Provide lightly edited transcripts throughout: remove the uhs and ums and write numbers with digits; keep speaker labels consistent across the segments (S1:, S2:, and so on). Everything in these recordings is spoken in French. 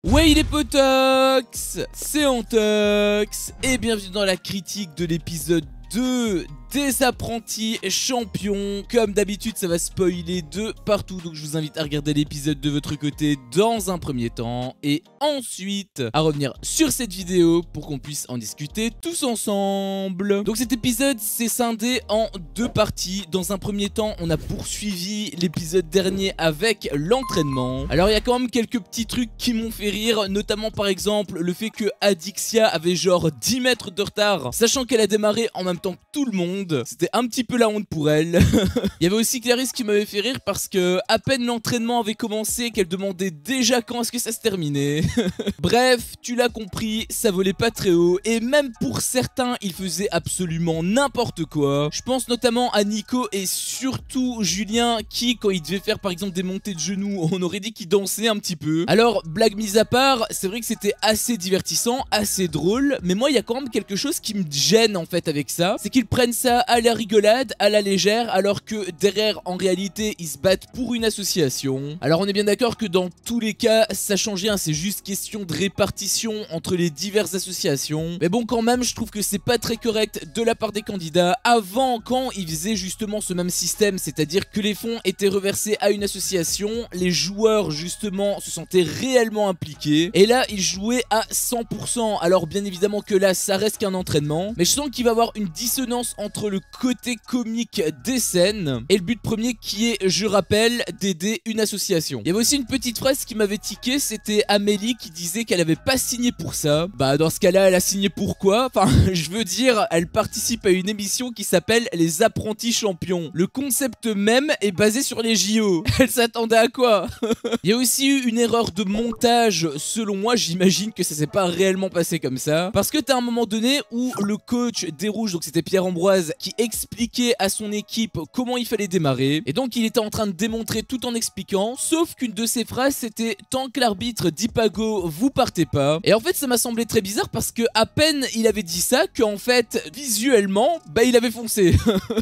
S1: Ouais, les potox, c'est Antox et bienvenue dans la critique de l'épisode 2 des apprentis champions. Comme d'habitude, ça va spoiler de partout, donc je vous invite à regarder l'épisode de votre côté dans un premier temps et ensuite à revenir sur cette vidéo pour qu'on puisse en discuter tous ensemble. Donc cet épisode s'est scindé en deux parties. Dans un premier temps, on a poursuivi l'épisode dernier avec l'entraînement. Alors il y a quand même quelques petits trucs qui m'ont fait rire, notamment par exemple le fait que Adixia avait genre 10 mètres de retard, sachant qu'elle a démarré en même temps que tout le monde. C'était un petit peu la honte pour elle. Il y avait aussi Clarisse qui m'avait fait rire parce que à peine l'entraînement avait commencé qu'elle demandait déjà quand est-ce que ça se terminait. Bref, tu l'as compris, ça volait pas très haut et même pour certains, ils faisaient absolument n'importe quoi. Je pense notamment à Nico et surtout Julien qui, quand il devait faire par exemple des montées de genoux, on aurait dit qu'il dansait un petit peu. Alors, blague mise à part, c'est vrai que c'était assez divertissant, assez drôle, mais moi il y a quand même quelque chose qui me gêne en fait avec ça, c'est qu'ils prennent ça à la rigolade, à la légère, alors que derrière en réalité ils se battent pour une association. Alors on est bien d'accord que dans tous les cas ça change rien, c'est juste question de répartition entre les diverses associations. Mais bon, quand même je trouve que c'est pas très correct de la part des candidats. Avant, quand ils faisaient justement ce même système, c'est-à-dire que les fonds étaient reversés à une association, les joueurs justement se sentaient réellement impliqués et là ils jouaient à 100%. Alors bien évidemment que là ça reste qu'un entraînement, mais je sens qu'il va y avoir une dissonance entre le côté comique des scènes et le but premier qui est, je rappelle, d'aider une association. Il y avait aussi une petite phrase qui m'avait tiqué, c'était Amélie qui disait qu'elle avait pas signé pour ça. Bah dans ce cas-là, elle a signé pourquoi? Enfin, je veux dire, elle participe à une émission qui s'appelle Les Apprentis Champions. Le concept même est basé sur les JO. Elle s'attendait à quoi? Il y a aussi eu une erreur de montage, selon moi, j'imagine que ça s'est pas réellement passé comme ça. Parce que t'as un moment donné où le coach des Rouges, donc c'était Pierre-Ambroise, qui expliquait à son équipe comment il fallait démarrer, et donc il était en train de démontrer tout en expliquant, sauf qu'une de ses phrases c'était tant que l'arbitre dit pas go, vous partez pas. Et en fait ça m'a semblé très bizarre parce que à peine il avait dit ça qu'en fait visuellement bah il avait foncé.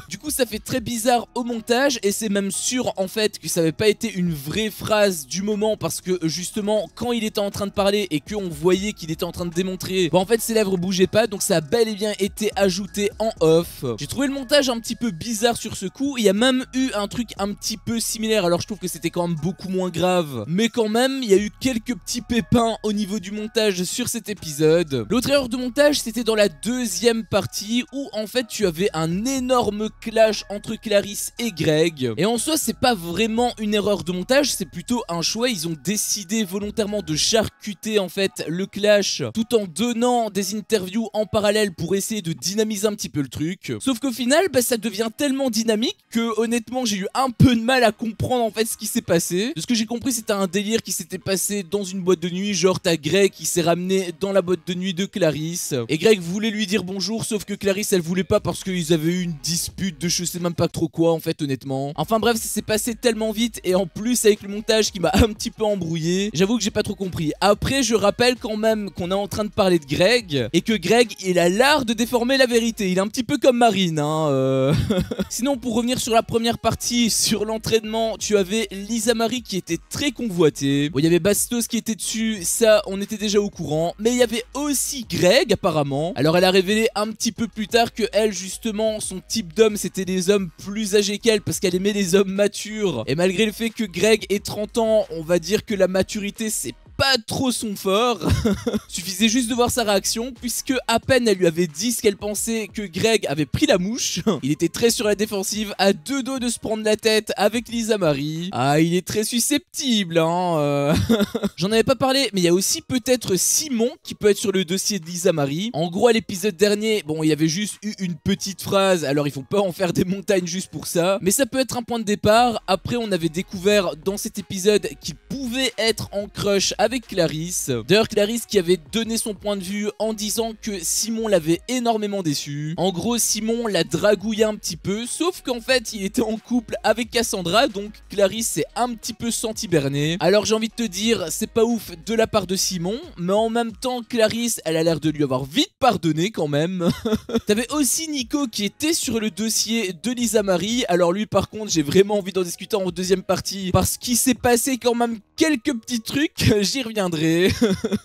S1: Du coup ça fait très bizarre au montage et c'est même sûr en fait que ça avait pas été une vraie phrase du moment, parce que justement quand il était en train de parler et qu'on voyait qu'il était en train de démontrer, bah en fait ses lèvres bougeaient pas, donc ça a bel et bien été ajouté en off. J'ai trouvé le montage un petit peu bizarre sur ce coup. Il y a même eu un truc un petit peu similaire, alors je trouve que c'était quand même beaucoup moins grave, mais quand même il y a eu quelques petits pépins au niveau du montage sur cet épisode. L'autre erreur de montage c'était dans la deuxième partie où en fait tu avais un énorme clash entre Clarisse et Greg, et en soi c'est pas vraiment une erreur de montage, c'est plutôt un choix. Ils ont décidé volontairement de charcuter en fait le clash tout en donnant des interviews en parallèle pour essayer de dynamiser un petit peu le truc. Sauf qu'au final, bah, ça devient tellement dynamique que honnêtement j'ai eu un peu de mal à comprendre en fait ce qui s'est passé. De ce que j'ai compris, c'était un délire qui s'était passé dans une boîte de nuit, genre t'as Greg qui s'est ramené dans la boîte de nuit de Clarisse, et Greg voulait lui dire bonjour, sauf que Clarisse elle voulait pas parce qu'ils avaient eu une dispute de je sais même pas trop quoi en fait honnêtement. Enfin bref, ça s'est passé tellement vite et en plus avec le montage qui m'a un petit peu embrouillé, j'avoue que j'ai pas trop compris. Après je rappelle quand même qu'on est en train de parler de Greg et que Greg il a l'art de déformer la vérité, il est un petit peu comme Marine hein. Sinon pour revenir sur la première partie, sur l'entraînement, tu avais Lisa Marie qui était très convoitée. Bon, il y avait Bastos qui était dessus, ça on était déjà au courant, mais il y avait aussi Greg apparemment. Alors elle a révélé un petit peu plus tard que elle justement son type d'homme c'était des hommes plus âgés qu'elle parce qu'elle aimait les hommes matures, et malgré le fait que Greg ait 30 ans, on va dire que la maturité c'est pas trop son fort. Suffisait juste de voir sa réaction, puisque à peine elle lui avait dit ce qu'elle pensait que Greg avait pris la mouche, il était très sur la défensive, à deux doigts de se prendre la tête avec Lisa Marie. Ah, il est très susceptible hein. J'en avais pas parlé, mais il y a aussi peut-être Simon qui peut être sur le dossier de Lisa Marie. En gros à l'épisode dernier, bon il y avait juste eu une petite phrase, alors il faut pas en faire des montagnes juste pour ça, mais ça peut être un point de départ. Après on avait découvert dans cet épisode qu'il pouvait être en crush avec Clarisse. D'ailleurs Clarisse qui avait donné son point de vue en disant que Simon l'avait énormément déçu. En gros Simon l'a dragouillé un petit peu, sauf qu'en fait il était en couple avec Cassandra, donc Clarisse s'est un petit peu senti berné. Alors j'ai envie de te dire, c'est pas ouf de la part de Simon, mais en même temps Clarisse elle a l'air de lui avoir vite pardonné quand même. T'avais aussi Nico qui était sur le dossier de Lisa Marie. Alors lui par contre j'ai vraiment envie d'en discuter en deuxième partie, parce qu'il s'est passé quand même quelques petits trucs, j'y reviendrai.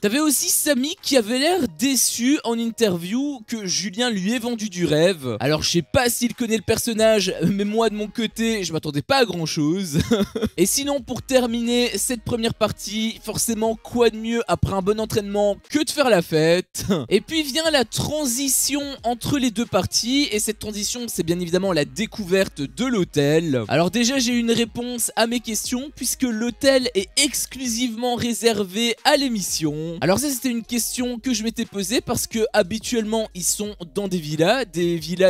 S1: T'avais aussi Samy qui avait l'air déçu en interview que Julien lui ait vendu du rêve. Alors je sais pas s'il connaît le personnage, mais moi de mon côté, je m'attendais pas à grand chose. Et sinon pour terminer cette première partie, forcément quoi de mieux après un bon entraînement que de faire la fête. Et puis vient la transition entre les deux parties, et cette transition c'est bien évidemment la découverte de l'hôtel. Alors déjà j'ai eu une réponse à mes questions puisque l'hôtel est exclusivement réservé à l'émission. Alors ça c'était une question que je m'étais posée parce que habituellement ils sont dans des villas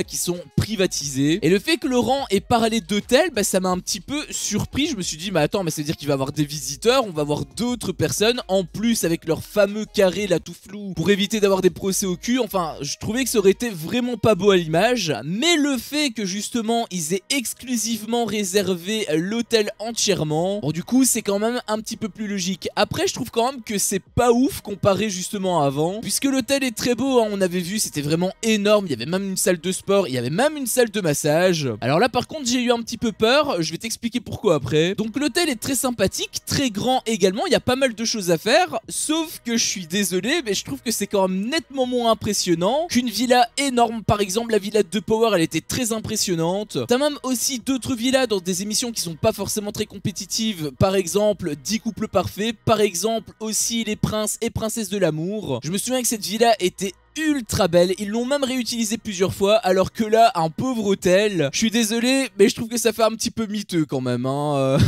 S1: qui sont privatisées. Et le fait que Laurent ait parlé d'hôtel, bah ça m'a un petit peu surpris. Je me suis dit mais attends, mais ça veut dire qu'il va y avoir des visiteurs, on va avoir d'autres personnes en plus avec leur fameux carré là tout flou pour éviter d'avoir des procès au cul. Enfin je trouvais que ça aurait été vraiment pas beau à l'image, mais le fait que justement ils aient exclusivement réservé l'hôtel entièrement, bon du coup c'est quand même un petit peu plus logique. Après je trouve quand même que c'est pas ouf comparé justement à avant, puisque l'hôtel est très beau, hein, on avait vu c'était vraiment énorme, il y avait même une salle de sport, il y avait même une salle de massage. Alors là par contre j'ai eu un petit peu peur, je vais t'expliquer pourquoi après. Donc l'hôtel est très sympathique, très grand également, il y a pas mal de choses à faire, sauf que je suis désolé mais je trouve que c'est quand même nettement moins impressionnant qu'une villa énorme. Par exemple la villa de Power elle était très impressionnante. T'as même aussi d'autres villas dans des émissions qui sont pas forcément très compétitives, par exemple 10 couples parfaits, par exemple aussi les princes et princesses de l'amour. Je me souviens que cette villa était ultra belle, ils l'ont même réutilisé plusieurs fois, alors que là un pauvre hôtel, je suis désolé mais je trouve que ça fait un petit peu miteux quand même hein.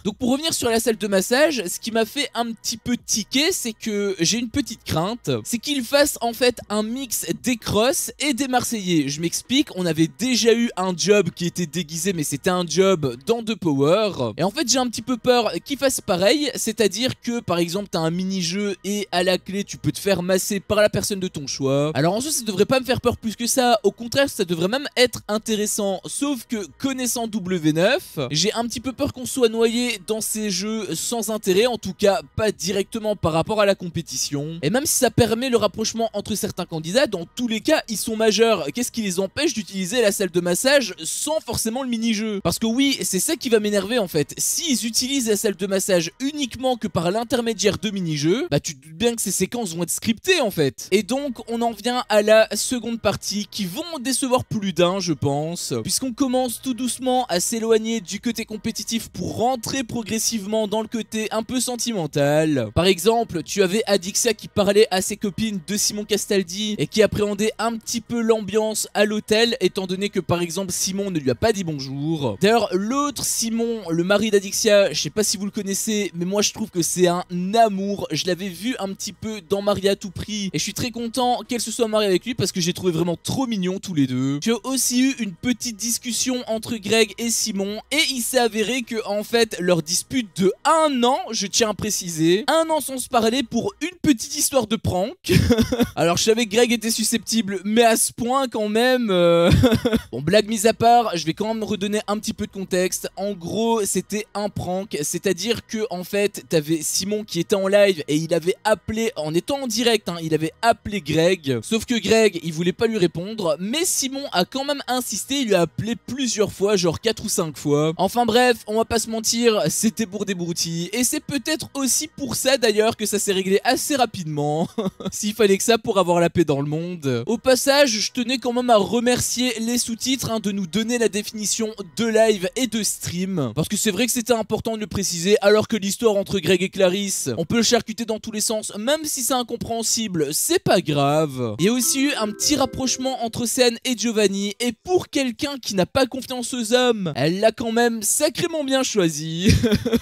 S1: Donc pour revenir sur la salle de massage, ce qui m'a fait un petit peu tiquer, c'est que j'ai une petite crainte, c'est qu'il fasse en fait un mix des Crosses et des Marseillais. Je m'explique, on avait déjà eu un job qui était déguisé mais c'était un job dans The Power, et en fait j'ai un petit peu peur qu'il fasse pareil, c'est-à-dire que par exemple t'as un mini-jeu et à la clé tu peux te faire masser par la personne de ton choix. Alors en soi ça devrait pas me faire peur plus que ça, au contraire ça devrait même être intéressant, sauf que connaissant W9, j'ai un petit peu peur qu'on soit noyé dans ces jeux sans intérêt, en tout cas pas directement par rapport à la compétition. Et même si ça permet le rapprochement entre certains candidats, dans tous les cas ils sont majeurs, qu'est-ce qui les empêche d'utiliser la salle de massage sans forcément le mini-jeu? Parce que oui, c'est ça qui va m'énerver en fait, s'ils utilisent la salle de massage uniquement que par l'intermédiaire de mini-jeux, bah tu te doutes bien que ces séquences vont être scriptées en fait. Et donc on en vient à la seconde partie qui vont décevoir plus d'un je pense, puisqu'on commence tout doucement à s'éloigner du côté compétitif pour rentrer progressivement dans le côté un peu sentimental. Par exemple tu avais Adixia qui parlait à ses copines de Simon Castaldi et qui appréhendait un petit peu l'ambiance à l'hôtel, étant donné que par exemple Simon ne lui a pas dit bonjour. D'ailleurs l'autre Simon, le mari d'Adixia, je sais pas si vous le connaissez mais moi je trouve que c'est un amour, je l'avais vu un petit peu dans Marie à tout prix et je suis très content qu'elle se soit mariée avec lui parce que j'ai trouvé vraiment trop mignons tous les deux. Tu as aussi eu une petite discussion entre Greg et Simon et il s'est avéré que en fait leur dispute de 1 an, je tiens à préciser, 1 an sans se parler pour une petite histoire de prank. Alors je savais que Greg était susceptible mais à ce point quand même. Bon blague mise à part, je vais quand même redonner un petit peu de contexte. En gros c'était un prank, c'est-à-dire que en fait t'avais Simon qui était en live et il avait appelé en étant en direct hein, il avait appelé Greg, sauf que Greg il voulait pas lui répondre, mais Simon a quand même insisté, il lui a appelé plusieurs fois, genre 4 ou 5 fois. Enfin bref, on va pas se mentir, c'était bourdé-brouti, et c'est peut-être aussi pour ça d'ailleurs que ça s'est réglé assez rapidement. S'il fallait que ça pour avoir la paix dans le monde. Au passage, je tenais quand même à remercier les sous-titres hein, de nous donner la définition de live et de stream, parce que c'est vrai que c'était important de le préciser, alors que l'histoire entre Greg et Clarisse, on peut le charcuter dans tous les sens, même si c'est incompréhensible, c'est pas grave. Il y a aussi eu un petit rapprochement entre Sen et Giovanni, et pour quelqu'un qui n'a pas confiance aux hommes, elle l'a quand même sacrément bien choisi.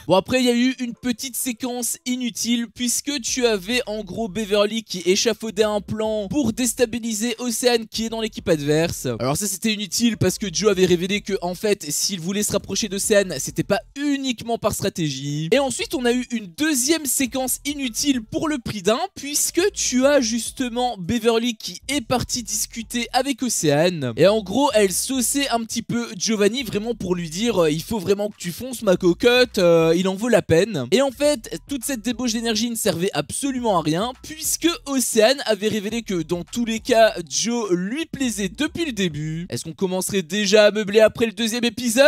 S1: Bon après il y a eu une petite séquence inutile, puisque tu avais en gros Beverly qui échafaudait un plan pour déstabiliser Océane qui est dans l'équipe adverse. Alors ça c'était inutile parce que Joe avait révélé que en fait s'il voulait se rapprocher d'Océane, c'était pas uniquement par stratégie. Et ensuite on a eu une deuxième séquence inutile pour le prix d'un, puisque tu as justement Beverly qui est partie discuter avec Océane. Et en gros, elle sauçait un petit peu Giovanni vraiment pour lui dire il faut vraiment que tu fonces ma cocotte, il en vaut la peine. Et en fait, toute cette débauche d'énergie ne servait absolument à rien puisque Océane avait révélé que dans tous les cas, Joe lui plaisait depuis le début. Est-ce qu'on commencerait déjà à meubler après le deuxième épisode?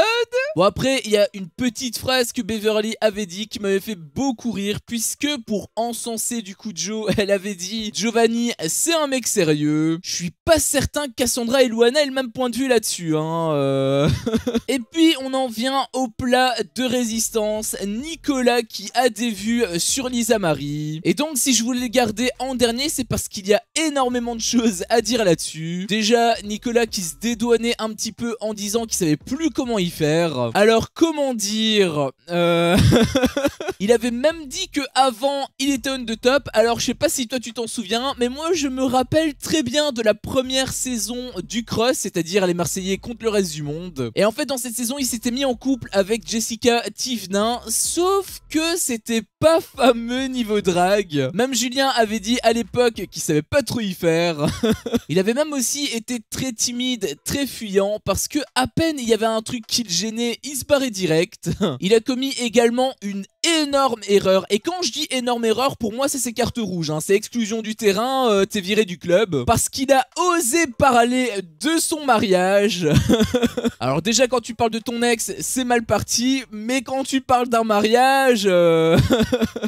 S1: Bon, après, il y a une petite phrase que Beverly avait dit qui m'avait fait beaucoup rire puisque pour encenser du coup Joe, elle avait dit Giovanni, c'est un mec sérieux. Je suis pas certain que Cassandra et Luana aient le même point de vue là-dessus, hein. Et puis, on en vient au plat de résistance. Nicolas qui a des vues sur Lisa Marie. Et donc, si je voulais le garder en dernier, c'est parce qu'il y a énormément de choses à dire là-dessus. Déjà, Nicolas qui se dédouanait un petit peu en disant qu'il savait plus comment y faire. Alors, comment dire il avait même dit que avant il était on the top. Alors, je sais pas si toi tu t'en souviens, mais moi je me rappelle très bien de la première saison du Cross, c'est-à-dire les Marseillais contre le reste du monde. Et en fait, dans cette saison, il s'était mis en couple avec Jessica Thivenin, sauf que c'était pas fameux niveau drague. Même Julien avait dit à l'époque qu'il savait pas trop y faire. Il avait même aussi été très timide, très fuyant, parce que à peine il y avait un truc qui le gênait, il se barrait direct. Il a commis également une énorme erreur, et quand je dis énorme erreur, pour moi c'est ses cartes rouges, hein. C'est exclusion du terrain, t'es viré du club, parce qu'il a osé parler de son mariage. Alors déjà, quand tu parles de ton ex, c'est mal parti, mais quand tu parles d'un mariage,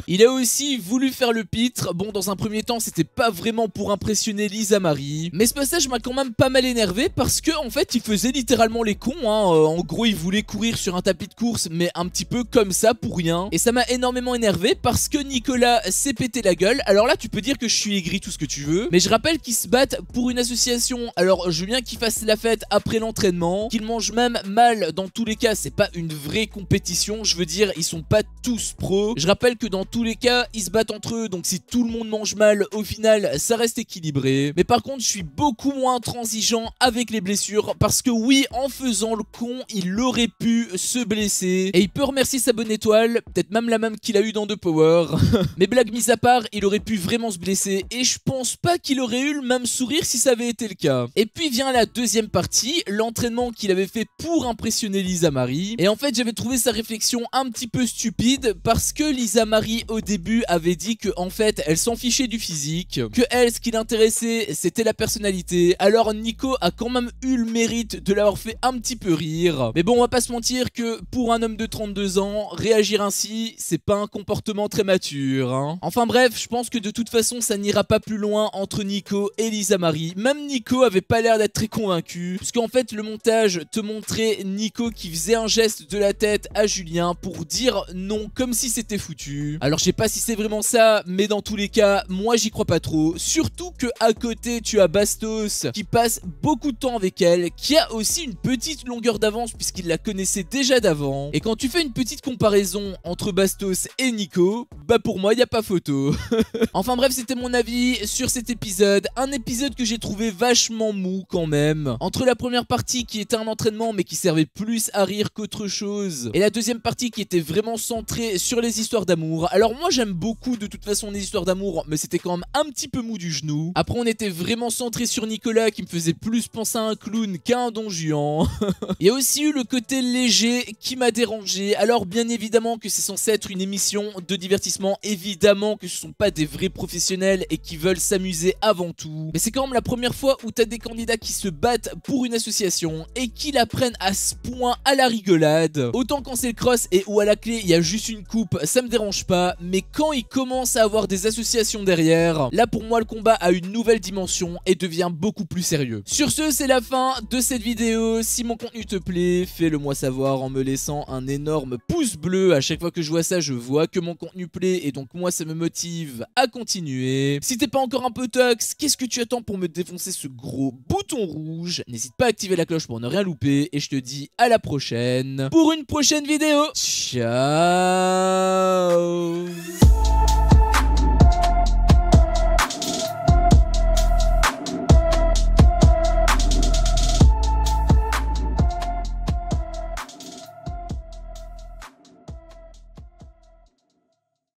S1: il a aussi voulu faire le pitre. Bon, dans un premier temps, c'était pas vraiment pour impressionner Lisa Marie, mais ce passage m'a quand même pas mal énervé, parce que en fait, il faisait littéralement les cons, hein. En gros, il voulait courir sur un tapis de course, mais un petit peu comme ça, pour rien, et ça m'a énormément énervé, parce que Nicolas s'est pété la gueule. Alors là, tu peux dire que je suis aigri, tout ce que tu veux, mais je rappelle qu'ils se battent pour une association. Alors, je veux bien qu'ils fassent la fête après l'entraînement, qu'ils mangent même mal. Dans tous les cas, c'est pas une vraie compétition, je veux dire, ils sont pas tous pros. Je rappelle que dans tous les cas, ils se battent entre eux, donc si tout le monde mange mal, au final, ça reste équilibré. Mais par contre, je suis beaucoup moins transigeant avec les blessures, parce que oui, en faisant le con, il aurait pu se blesser, et il peut remercier sa bonne étoile, peut-être même la même qu'il a eu dans The Power. Mais blague mise à part, il aurait pu vraiment se blesser, et je pense pas qu'il aurait eu le même sourire si ça avait été le cas. Et puis vient la deuxième partie, l'entraînement qu'il avait fait pour impressionner Lisa Marie. Et en fait, j'avais trouvé sa réflexion un petit peu stupide, parce que Lisa Marie au début avait dit que en fait, elle s'en fichait du physique, que elle, ce qui l'intéressait, c'était la personnalité. Alors Nico a quand même eu le mérite de l'avoir fait un petit peu rire. Mais bon, on va pas se mentir que pour un homme de 32 ans, réagir ainsi, c'est pas un comportement très mature, hein. Enfin bref, je pense que de toute façon, ça n'ira pas plus loin entre Nico et Lisa Marie. Même Nico avait pas l'air d'être très convaincu, puisqu'en fait, le montage te montrait Nico qui faisait un geste de la tête à Julien pour dire non, comme si c'était foutu. Alors je sais pas si c'est vraiment ça, mais dans tous les cas, moi j'y crois pas trop. Surtout que à côté, tu as Bastos qui passe beaucoup de temps avec elle, qui a aussi une petite longueur d'avance puisqu'il la connaissait déjà d'avant. Et quand tu fais une petite comparaison entre Bastos et Nico, bah pour moi, y a pas photo. Enfin bref, c'était mon avis sur cet épisode. Un épisode que j'ai trouvé vachement mou quand même. Entre la première partie qui était un entraînement mais qui servait plus à rire qu'autre chose, et la deuxième partie qui était vraiment centrée sur les histoires d'amour. Alors moi j'aime beaucoup de toute façon les histoires d'amour, mais c'était quand même un petit peu mou du genou. Après on était vraiment centré sur Nicolas qui me faisait plus penser à un clown qu'à un Don Juan. Il y a aussi eu le côté léger qui m'a dérangé. Alors bien évidemment que c'est censé être une émission de divertissement, évidemment que ce sont pas des vrais professionnels et qui veulent s'amuser avant tout, mais c'est quand même la première fois où t'as des candidats qui se battent pour une association et qui la prennent à ce point à la rigolade. Autant quand c'est le cross et où à la clé il y a juste une coupe, ça me dérange pas, mais quand il commence à avoir des associations derrière, là pour moi le combat a une nouvelle dimension et devient beaucoup plus sérieux. Sur ce, c'est la fin de cette vidéo. Si mon contenu te plaît, fais-le moi savoir en me laissant un énorme pouce bleu. À chaque fois que je vois ça, je vois que mon contenu plaît et donc moi ça me motive à continuer. Si t'es pas encore un peu tox, qu'est-ce que tu attends pour me défoncer ce gros bouton rouge? N'hésite pas à activer la cloche pour ne rien louper et je te dis à la prochaine pour une prochaine vidéo. Ciao.